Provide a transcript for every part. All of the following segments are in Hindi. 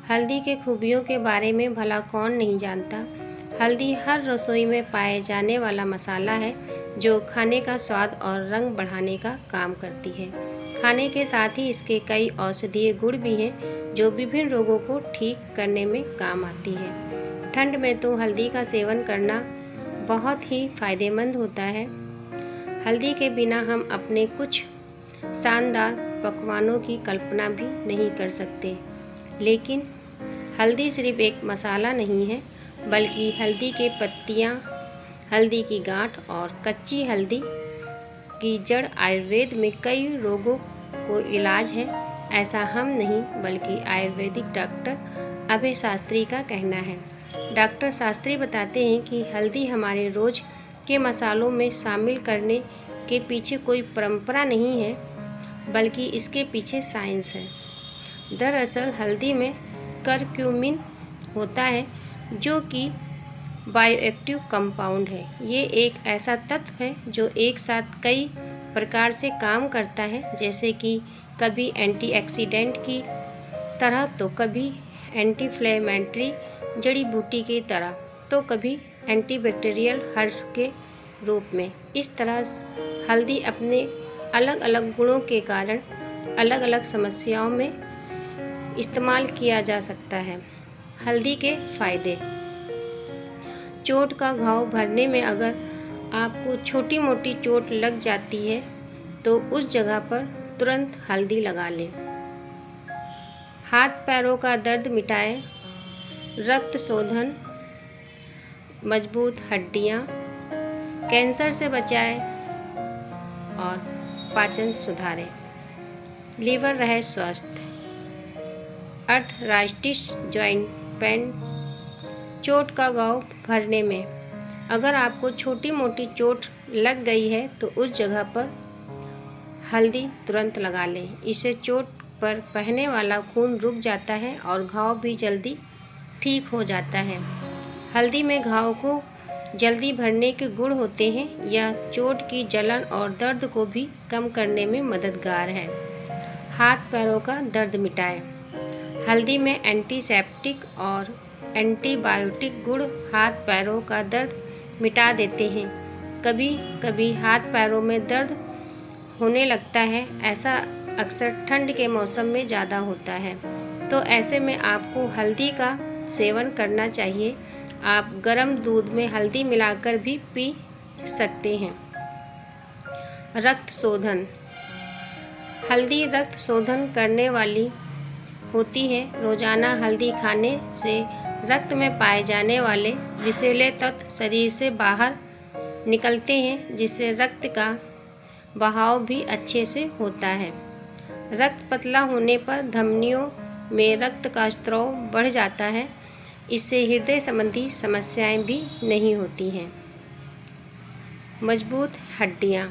हल्दी के खूबियों के बारे में भला कौन नहीं जानता। हल्दी हर रसोई में पाए जाने वाला मसाला है जो खाने का स्वाद और रंग बढ़ाने का काम करती है। खाने के साथ ही इसके कई औषधीय गुण भी हैं जो विभिन्न रोगों को ठीक करने में काम आती है। ठंड में तो हल्दी का सेवन करना बहुत ही फायदेमंद होता है। हल्दी के बिना हम अपने कुछ शानदार पकवानों की कल्पना भी नहीं कर सकते। लेकिन हल्दी सिर्फ एक मसाला नहीं है, बल्कि हल्दी के पत्तियाँ, हल्दी की गांठ और कच्ची हल्दी की जड़ आयुर्वेद में कई रोगों को इलाज है। ऐसा हम नहीं बल्कि आयुर्वेदिक डॉक्टर अभय शास्त्री का कहना है। डॉक्टर शास्त्री बताते हैं कि हल्दी हमारे रोज के मसालों में शामिल करने के पीछे कोई परंपरा नहीं है, बल्कि इसके पीछे साइंस है। दरअसल हल्दी में करक्यूमिन होता है जो कि बायोएक्टिव कंपाउंड है। ये एक ऐसा तत्व है जो एक साथ कई प्रकार से काम करता है, जैसे कि कभी एंटीऑक्सीडेंट की तरह तो कभी एंटीफ्लेमेटरी जड़ी बूटी की तरह तो कभी एंटीबैक्टीरियल हर्ब के रूप में। इस तरह हल्दी अपने अलग अलग गुणों के कारण अलग अलग समस्याओं में इस्तेमाल किया जा सकता है। हल्दी के फायदे। चोट का घाव भरने में अगर आपको छोटी मोटी चोट लग जाती है तो उस जगह पर तुरंत हल्दी लगा लें। हाथ पैरों का दर्द मिटाए, रक्त शोधन, मजबूत हड्डियां, कैंसर से बचाए और पाचन सुधारे, लीवर रहे स्वस्थ, अर्थराइटिस जॉइंट पेन। चोट का घाव भरने में अगर आपको छोटी मोटी चोट लग गई है तो उस जगह पर हल्दी तुरंत लगा लें। इससे चोट पर बहने वाला खून रुक जाता है और घाव भी जल्दी ठीक हो जाता है। हल्दी में घाव को जल्दी भरने के गुण होते हैं। यह चोट की जलन और दर्द को भी कम करने में मददगार है। हाथ पैरों का दर्द मिटाए। हल्दी में एंटीसेप्टिक और एंटीबायोटिक गुण हाथ पैरों का दर्द मिटा देते हैं। कभी कभी हाथ पैरों में दर्द होने लगता है। ऐसा अक्सर ठंड के मौसम में ज़्यादा होता है, तो ऐसे में आपको हल्दी का सेवन करना चाहिए। आप गर्म दूध में हल्दी मिलाकर भी पी सकते हैं। रक्त शोधन। हल्दी रक्त शोधन करने वाली होती है। रोजाना हल्दी खाने से रक्त में पाए जाने वाले विषैले तत्व शरीर से बाहर निकलते हैं, जिससे रक्त का बहाव भी अच्छे से होता है। रक्त पतला होने पर धमनियों में रक्त का स्त्राव बढ़ जाता है। इससे हृदय संबंधी समस्याएं भी नहीं होती हैं। मजबूत हड्डियां।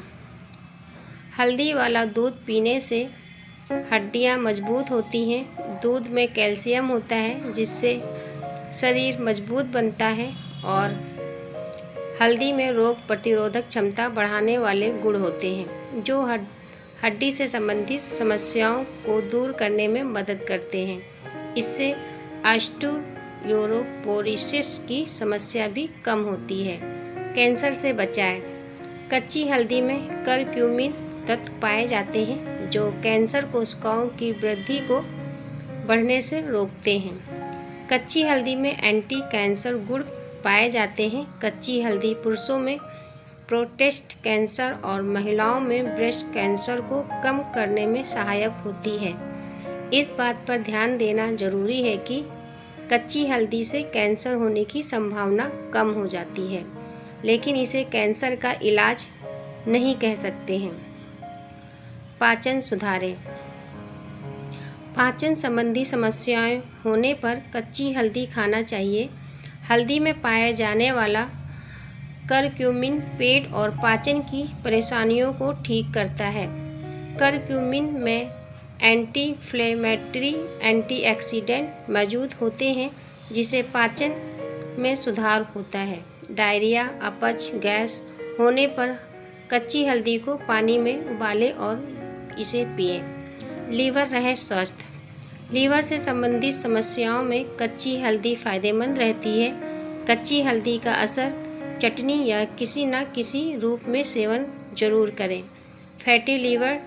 हल्दी वाला दूध पीने से हड्डियां मजबूत होती हैं। दूध में कैल्शियम होता है, जिससे शरीर मजबूत बनता है और हल्दी में रोग प्रतिरोधक क्षमता बढ़ाने वाले गुण होते हैं, जो हड्डी से संबंधित समस्याओं को दूर करने में मदद करते हैं। इससे ऑस्टियोपोरोसिस की समस्या भी कम होती है। कैंसर से बचाए। कच्ची हल्दी में करक्यूमिन तत्व पाए जाते हैं जो कैंसर कोशिकाओं की वृद्धि को बढ़ने से रोकते हैं। कच्ची हल्दी में एंटी कैंसर गुण पाए जाते हैं। कच्ची हल्दी पुरुषों में प्रोस्टेट कैंसर और महिलाओं में ब्रेस्ट कैंसर को कम करने में सहायक होती है। इस बात पर ध्यान देना जरूरी है कि कच्ची हल्दी से कैंसर होने की संभावना कम हो जाती है, लेकिन इसे कैंसर का इलाज नहीं कह सकते हैं। पाचन सुधारे। पाचन संबंधी समस्याएं होने पर कच्ची हल्दी खाना चाहिए। हल्दी में पाया जाने वाला करक्यूमिन पेट और पाचन की परेशानियों को ठीक करता है। करक्यूमिन में एंटी-इन्फ्लेमेटरी एंटीऑक्सीडेंट मौजूद होते हैं, जिससे पाचन में सुधार होता है। डायरिया, अपच, गैस होने पर कच्ची हल्दी को पानी में उबालें और इसे पिएं। लीवर रहे स्वस्थ। लीवर से संबंधित समस्याओं में कच्ची हल्दी फायदेमंद रहती है। कच्ची हल्दी का असर चटनी या किसी न किसी रूप में सेवन जरूर करें। फैटी लीवर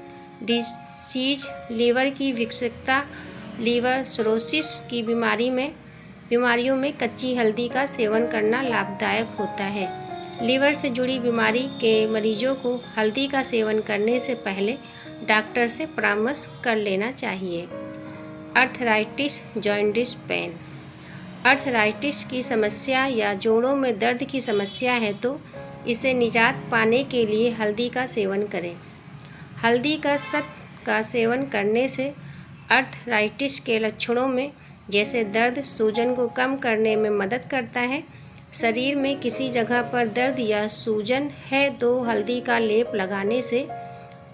डिसीज, लीवर की विकसितता, लीवर सिरोसिस की बीमारियों में कच्ची हल्दी का सेवन करना लाभदायक होता है। लीवर से जुड़ी बीमारी के मरीजों को हल्दी का सेवन करने से पहले डॉक्टर से परामर्श कर लेना चाहिए। Arthritis, jaundice pen. अर्थराइटिस की समस्या या जोड़ों में दर्द की समस्या है तो इसे निजात पाने के लिए हल्दी का सेवन करें। हल्दी का सेवन करने से अर्थराइटिस के लक्षणों में जैसे दर्द, सूजन को कम करने में मदद करता है। शरीर में किसी जगह पर दर्द या सूजन है तो हल्दी का लेप लगाने से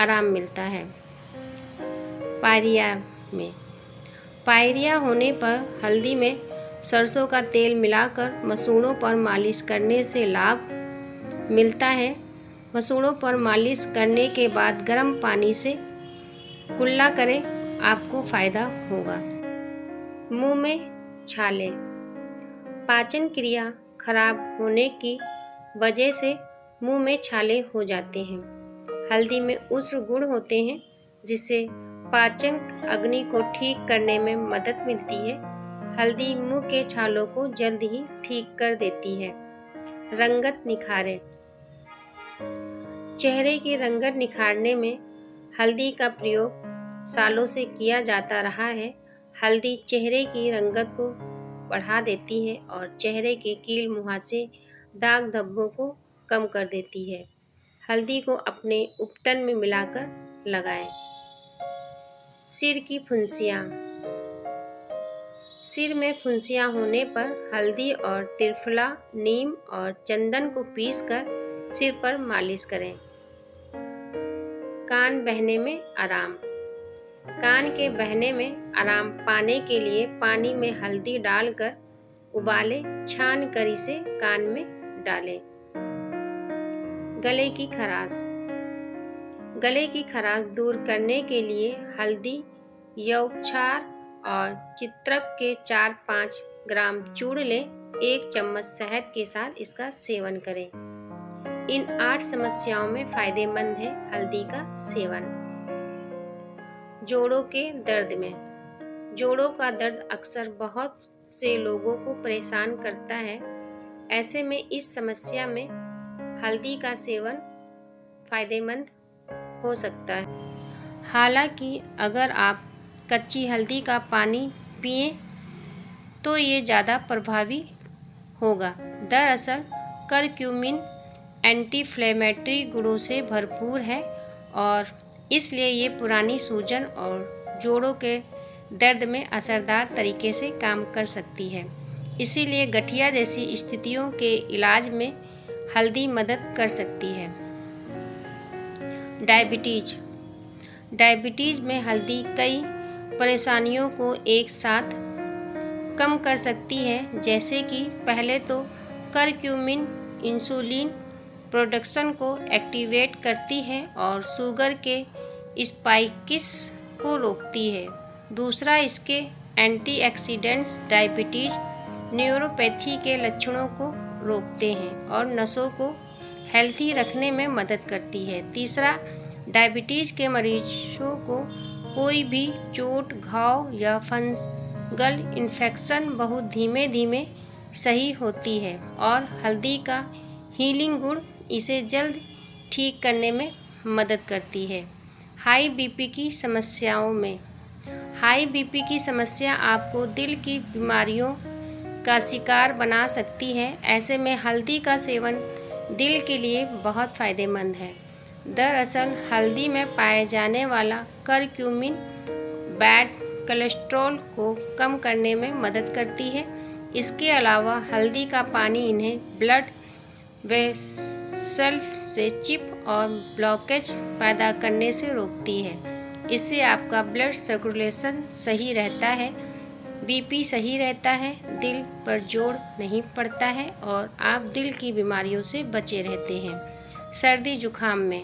आराम मिलता है। पायरिया होने पर हल्दी में सरसों का तेल मिलाकर मसूड़ों पर मालिश करने से लाभ मिलता है। मसूड़ों पर मालिश करने के बाद गर्म पानी से कुल्ला करें, आपको फायदा होगा। मुंह में छाले। पाचन क्रिया खराब होने की वजह से मुंह में छाले हो जाते हैं। हल्दी में उष्ण गुण होते हैं जिससे पाचन अग्नि को ठीक करने में मदद मिलती है। हल्दी मुंह के छालों को जल्द ही ठीक कर देती है। रंगत निखारे। चेहरे की रंगत निखारने में हल्दी का प्रयोग सालों से किया जाता रहा है। हल्दी चेहरे की रंगत को बढ़ा देती है और चेहरे के कील मुहासे, दाग धब्बों को कम कर देती है। हल्दी को अपने उपटन में मिलाकर लगाएं। सिर की फुंसियाँ। सिर में फुंसियाँ होने पर हल्दी और त्रिफला, नीम और चंदन को पीसकर सिर पर मालिश करें। कान बहने में आराम। कान के बहने में आराम पाने के लिए पानी में हल्दी डालकर उबालें, छान कर इसे कान में डालें। गले की खराश। गले की खराश दूर करने के लिए हल्दी, यवक्षार और चित्रक के 4-5 ग्राम चूर्ण लें। 1 चम्मच शहद के साथ इसका सेवन करें। इन 8 समस्याओं में फायदेमंद है हल्दी का सेवन। जोड़ों के दर्द में। जोड़ों का दर्द अक्सर बहुत से लोगों को परेशान करता है। ऐसे में इस समस्या में हल्दी का सेवन फायदेमंद हो सकता है। हालांकि अगर आप कच्ची हल्दी का पानी पिएं तो ये ज़्यादा प्रभावी होगा। दरअसल करक्यूमिन एंटी इन्फ्लेमेटरी गुणों से भरपूर है और इसलिए ये पुरानी सूजन और जोड़ों के दर्द में असरदार तरीके से काम कर सकती है। इसीलिए गठिया जैसी स्थितियों के इलाज में हल्दी मदद कर सकती है। डायबिटीज। डायबिटीज में हल्दी कई परेशानियों को एक साथ कम कर सकती है, जैसे कि पहले तो करक्यूमिन इंसुलिन प्रोडक्शन को एक्टिवेट करती है और शुगर के स्पाइक्स को रोकती है। दूसरा, इसके एंटीऑक्सीडेंट्स डायबिटीज न्यूरोपैथी के लक्षणों को रोकते हैं और नसों को हेल्थी रखने में मदद करती है। तीसरा, डायबिटीज के मरीजों को कोई भी चोट, घाव या फंगल इन्फेक्शन बहुत धीमे धीमे सही होती है और हल्दी का हीलिंग गुण इसे जल्द ठीक करने में मदद करती है। हाई बीपी की समस्याओं में। हाई बीपी की समस्या आपको दिल की बीमारियों का शिकार बना सकती है। ऐसे में हल्दी का सेवन दिल के लिए बहुत फायदेमंद है। दरअसल हल्दी में पाए जाने वाला करक्यूमिन बैड कोलेस्ट्रॉल को कम करने में मदद करती है। इसके अलावा हल्दी का पानी इन्हें ब्लड वेसल से चिप और ब्लॉकेज पैदा करने से रोकती है। इससे आपका ब्लड सर्कुलेशन सही रहता है, बीपी सही रहता है, दिल पर जोर नहीं पड़ता है और आप दिल की बीमारियों से बचे रहते हैं। सर्दी जुखाम में।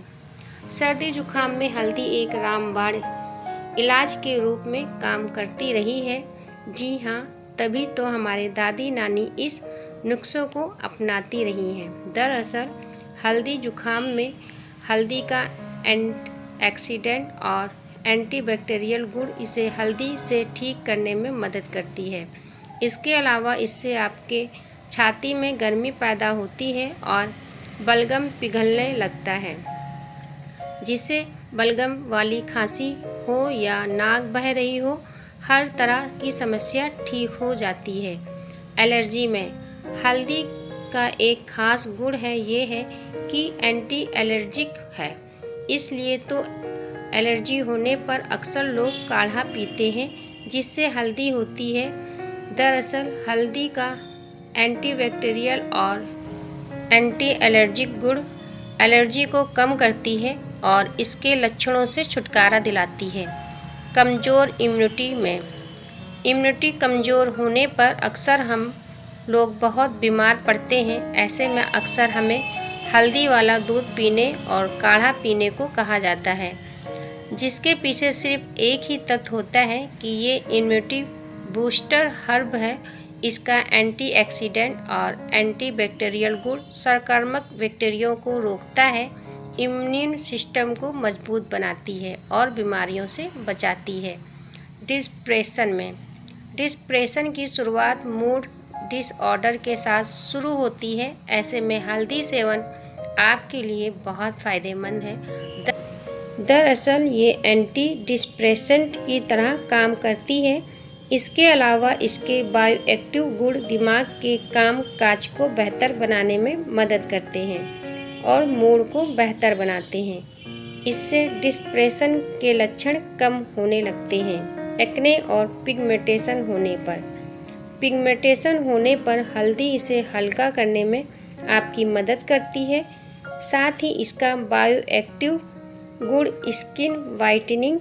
सर्दी जुखाम में हल्दी एक रामबाण इलाज के रूप में काम करती रही है। जी हाँ, तभी तो हमारे दादी नानी इस नुस्खों को अपनाती रही हैं। दरअसल हल्दी जुखाम में हल्दी का एंटीऑक्सीडेंट और एंटीबैक्टीरियल गुण इसे हल्दी से ठीक करने में मदद करती है। इसके अलावा इससे आपके छाती में गर्मी पैदा होती है और बलगम पिघलने लगता है, जिससे बलगम वाली खांसी हो या नाक बह रही हो, हर तरह की समस्या ठीक हो जाती है। एलर्जी में हल्दी का एक खास गुण है, ये है कि एंटी एलर्जिक है। इसलिए तो एलर्जी होने पर अक्सर लोग काढ़ा पीते हैं जिससे हल्दी होती है। दरअसल हल्दी का एंटीबैक्टीरियल और एंटी एलर्जिक गुण एलर्जी को कम करती है और इसके लक्षणों से छुटकारा दिलाती है। कमज़ोर इम्यूनिटी कमज़ोर होने पर अक्सर हम लोग बहुत बीमार पड़ते हैं। ऐसे में अक्सर हमें हल्दी वाला दूध पीने और काढ़ा पीने को कहा जाता है, जिसके पीछे सिर्फ एक ही तथ्य होता है कि ये इम्यूनिटी बूस्टर हर्ब है। इसका एंटीऑक्सीडेंट और एंटीबैक्टीरियल गुण संक्रामक बैक्टीरिया को रोकता है, इम्यून सिस्टम को मजबूत बनाती है और बीमारियों से बचाती है। डिप्रेशन की शुरुआत मूड डिसऑर्डर के साथ शुरू होती है। ऐसे में हल्दी सेवन आपके लिए बहुत फ़ायदेमंद है। दरअसल ये एंटी डिप्रेसेंट की तरह काम करती है। इसके अलावा इसके बायोएक्टिव गुण दिमाग के काम काज को बेहतर बनाने में मदद करते हैं और मूड को बेहतर बनाते हैं। इससे डिप्रेशन के लक्षण कम होने लगते हैं। एक्ने और पिगमेंटेशन होने पर हल्दी इसे हल्का करने में आपकी मदद करती है। साथ ही इसका बायोएक्टिव गुण skin whitening,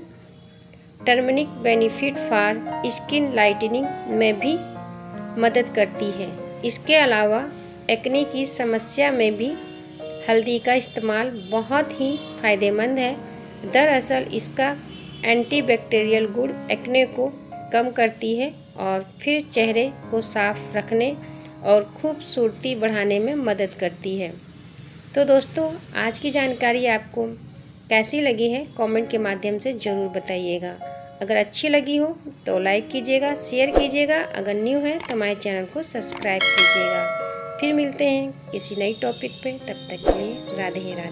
turmeric benefit for skin lightening में भी मदद करती है। इसके अलावा एक्ने की समस्या में भी हल्दी का इस्तेमाल बहुत ही फ़ायदेमंद है। दरअसल इसका एंटीबैक्टीरियल गुण एक्ने को कम करती है और फिर चेहरे को साफ रखने और खूबसूरती बढ़ाने में मदद करती है। तो दोस्तों, आज की जानकारी आपको कैसी लगी है कमेंट के माध्यम से ज़रूर बताइएगा। अगर अच्छी लगी हो तो लाइक कीजिएगा, शेयर कीजिएगा। अगर न्यू है तो हमारे चैनल को सब्सक्राइब कीजिएगा। फिर मिलते हैं किसी नई टॉपिक पे, तब तक के लिए राधे राधे।